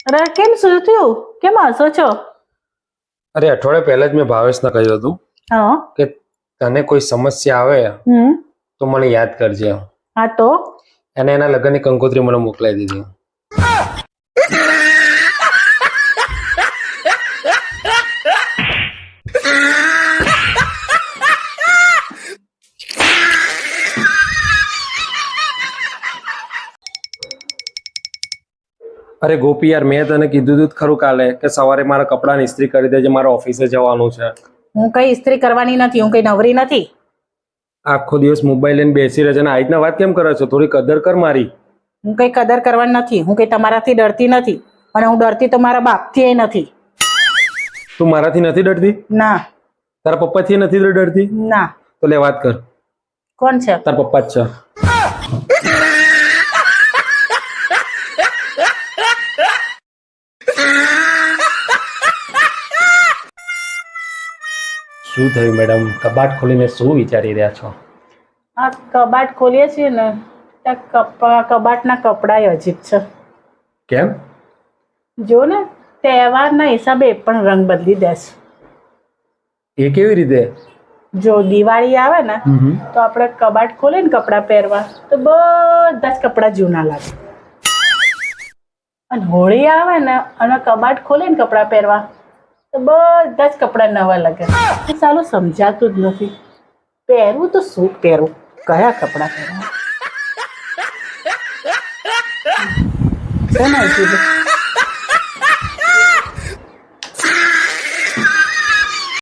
અરે કેમ શું થયું? કેમ હસો છો? અરે અઠવાડિયા પહેલા જ મેં ભાવેશને કહ્યું હતું હા. કે તને કોઈ સમસ્યા આવે તો મને યાદ કરજે. હા તો એને એના લગ્નની કંકોત્રી મને મોકલાઈ દીધી. અરે ગોપી યાર, મેં તને કીધું હતું ખરું કાલે કે સવારે મારા કપડાં ઇસ્ત્રી કરી દેજે, મારે ઓફિસે જવાનું છે. હું કઈ ઇસ્ત્રી કરવાની નથી, હું કઈ નવરી નથી. આખો દિવસ મોબાઈલ લઈને બેસી રહે છે અને આ રીતના વાત કેમ કરે છો? થોડી કદર કર મારી. હું કઈ કદર કરવાની નથી, હું કઈ તમારાથી ડરતી નથી, અને હું ડરતી તો મારા બાપથી નથી. તું મારાથી નથી ડરતી? ના. તારા પપ્પાથી નથી ડરતી? ના. તો લે વાત કર. કોણ છે? તારા પપ્પા જ છે. શું થયું મેડમ? કબાટ ખોલીને શું વિચારી રહ્યા છો? આ કબાટ ખોલીએ છીએ ને ત્યાં કબાટના કપડાં અજીબ છે. કેમ? જો ને, તહેવારના હિસાબે એ પણ રંગ બદલી દેશે. એ કેવી રીતે? જો દિવાળી આવે ને તો આપણે કબાટ ખોલીએ ને કપડાં પહેરવા તો બધા જ કપડાં જૂના લાગે, અને હોળી આવે ને અને કબાટ ખોલીએ ને કપડાં પહેરવા તો બધા જ કપડાં નવા લાગે. સાલું સમજાતું જ નથી, પહેરવું તો શું પહેરવું, કયા કપડાં પહેરવા છે ને હજી